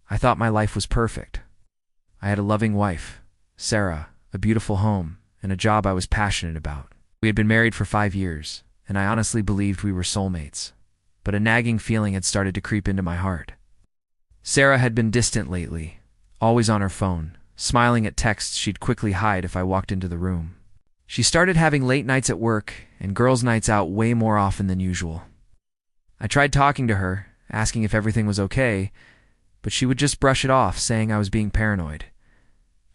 I thought my life was perfect. I had a loving wife, Sarah, a beautiful home, and a job I was passionate about. We had been married for 5 years, and I honestly believed we were soulmates. But a nagging feeling had started to creep into my heart. Sarah had been distant lately, always on her phone, smiling at texts she'd quickly hide if I walked into the room. She started having late nights at work and girls' nights out way more often than usual. I tried talking to her, asking if everything was okay, but she would just brush it off, saying I was being paranoid.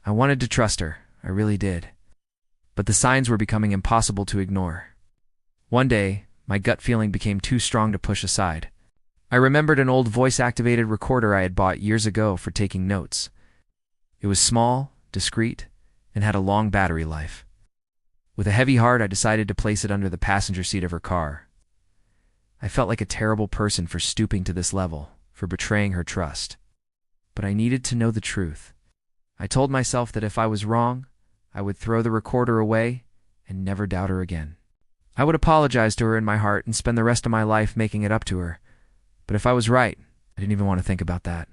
I wanted to trust her, I really did. But the signs were becoming impossible to ignore. One day, my gut feeling became too strong to push aside. I remembered an old voice-activated recorder I had bought years ago for taking notes. It was small, discreet, and had a long battery life. With a heavy heart, I decided to place it under the passenger seat of her car. I felt like a terrible person for stooping to this level, for betraying her trust. But I needed to know the truth. I told myself that if I was wrong, I would throw the recorder away and never doubt her again. I would apologize to her in my heart and spend the rest of my life making it up to her. But if I was right, I didn't even want to think about that.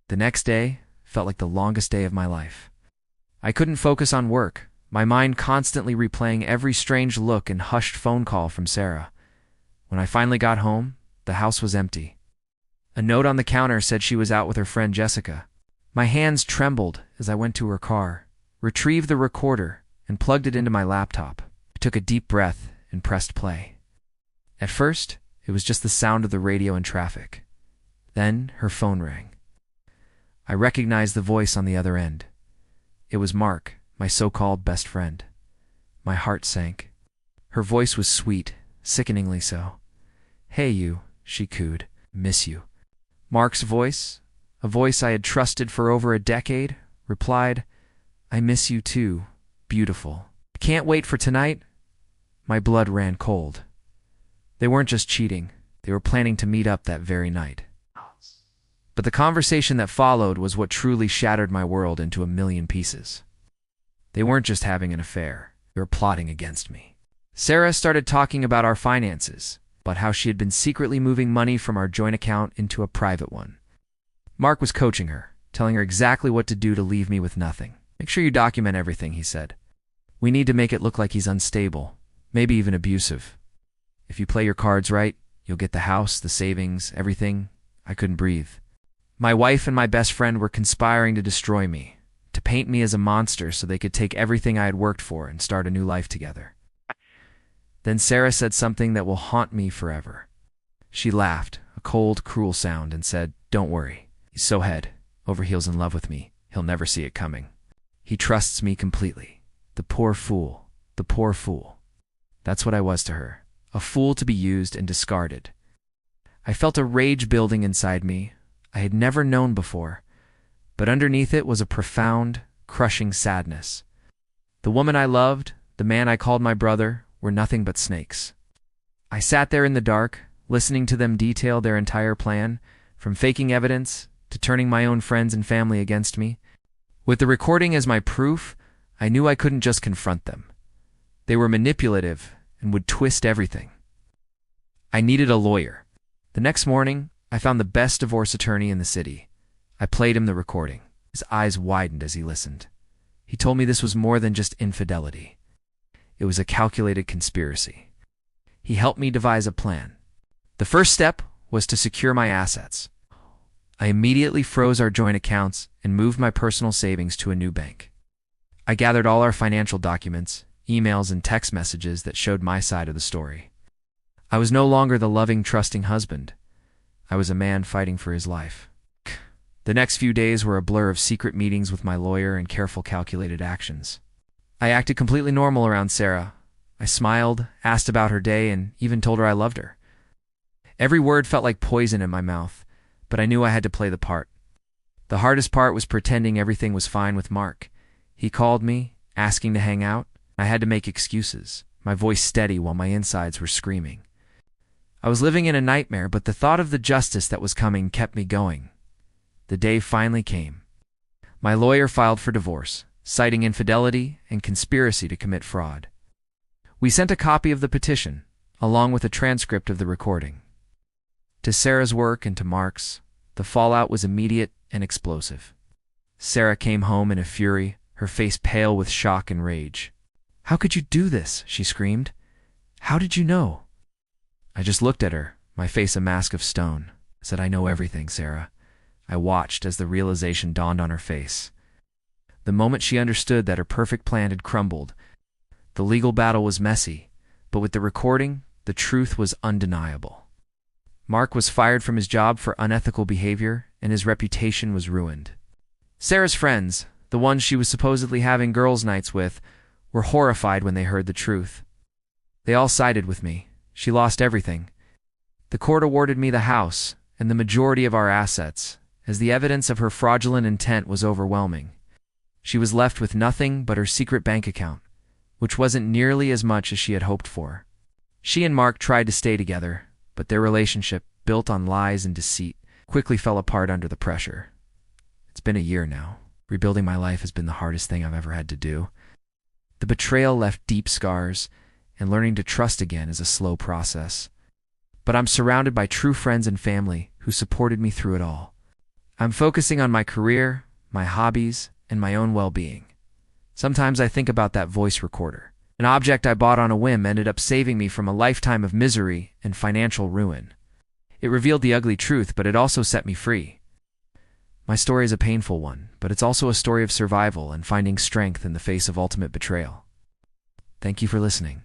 The next day felt like the longest day of my life. I couldn't focus on work, my mind constantly replaying every strange look and hushed phone call from Sarah. When I finally got home, the house was empty. A note on the counter said she was out with her friend Jessica. My hands trembled as I went to her car, retrieved the recorder, and plugged it into my laptop. I took a deep breath and pressed play. At first, it was just the sound of the radio and traffic. Then her phone rang. I recognized the voice on the other end. It was Mark, my so-called best friend. My heart sank. Her voice was sweet, sickeningly so. "Hey you," she cooed. "Miss you." Mark's voice, a voice I had trusted for over a decade, replied, "I miss you too, beautiful. Can't wait for tonight." My blood ran cold. They weren't just cheating, they were planning to meet up that very night. But the conversation that followed was what truly shattered my world into a million pieces. They weren't just having an affair, they were plotting against me. Sarah started talking about our finances, about how she had been secretly moving money from our joint account into a private one. Mark was coaching her, telling her exactly what to do to leave me with nothing. "Make sure you document everything," he said. "We need to make it look like he's unstable, maybe even abusive. If you play your cards right, you'll get the house, the savings, everything." I couldn't breathe. My wife and my best friend were conspiring to destroy me, to paint me as a monster so they could take everything I had worked for and start a new life together. Then Sarah said something that will haunt me forever. She laughed, a cold, cruel sound, and said, "Don't worry. He's so head over heels in love with me, he'll never see it coming. He trusts me completely. The poor fool, the poor fool." That's what I was to her, a fool to be used and discarded. I felt a rage building inside me I had never known before, but underneath it was a profound, crushing sadness. The woman I loved, the man I called my brother, were nothing but snakes. I sat there in the dark, listening to them detail their entire plan, from faking evidence to turning my own friends and family against me. With the recording as my proof, I knew I couldn't just confront them. They were manipulative and would twist everything. I needed a lawyer. The next morning, I found the best divorce attorney in the city. I played him the recording. His eyes widened as he listened. He told me this was more than just infidelity. It was a calculated conspiracy. He helped me devise a plan. The first step was to secure my assets. I immediately froze our joint accounts and moved my personal savings to a new bank. I gathered all our financial documents, emails, and text messages that showed my side of the story. I was no longer the loving, trusting husband. I was a man fighting for his life. The next few days were a blur of secret meetings with my lawyer and careful, calculated actions. I acted completely normal around Sarah. I smiled, asked about her day, and even told her I loved her. Every word felt like poison in my mouth, but I knew I had to play the part. The hardest part was pretending everything was fine with Mark. He called me, asking to hang out. I had to make excuses, my voice steady while my insides were screaming. I was living in a nightmare, but the thought of the justice that was coming kept me going. The day finally came. My lawyer filed for divorce, citing infidelity and conspiracy to commit fraud. We sent a copy of the petition, along with a transcript of the recording. To Sarah's work and to Mark's, the fallout was immediate and explosive. Sarah came home in a fury, her face pale with shock and rage. "How could you do this?" she screamed. "How did you know?" I just looked at her, my face a mask of stone. I said, "I know everything, Sarah." I watched as the realization dawned on her face. The moment she understood that her perfect plan had crumbled, the legal battle was messy, but with the recording, the truth was undeniable. Mark was fired from his job for unethical behavior, and his reputation was ruined. Sarah's friends, the ones she was supposedly having girls' nights with, were horrified when they heard the truth. They all sided with me. She lost everything. The court awarded me the house and the majority of our assets, as the evidence of her fraudulent intent was overwhelming. She was left with nothing but her secret bank account, which wasn't nearly as much as she had hoped for. She and Mark tried to stay together, but their relationship, built on lies and deceit, quickly fell apart under the pressure. It's been a year now. Rebuilding my life has been the hardest thing I've ever had to do. The betrayal left deep scars, and learning to trust again is a slow process. But I'm surrounded by true friends and family who supported me through it all. I'm focusing on my career, my hobbies, and my own well-being. Sometimes I think about that voice recorder. An object I bought on a whim ended up saving me from a lifetime of misery and financial ruin. It revealed the ugly truth, but it also set me free. My story is a painful one, but it's also a story of survival and finding strength in the face of ultimate betrayal. Thank you for listening.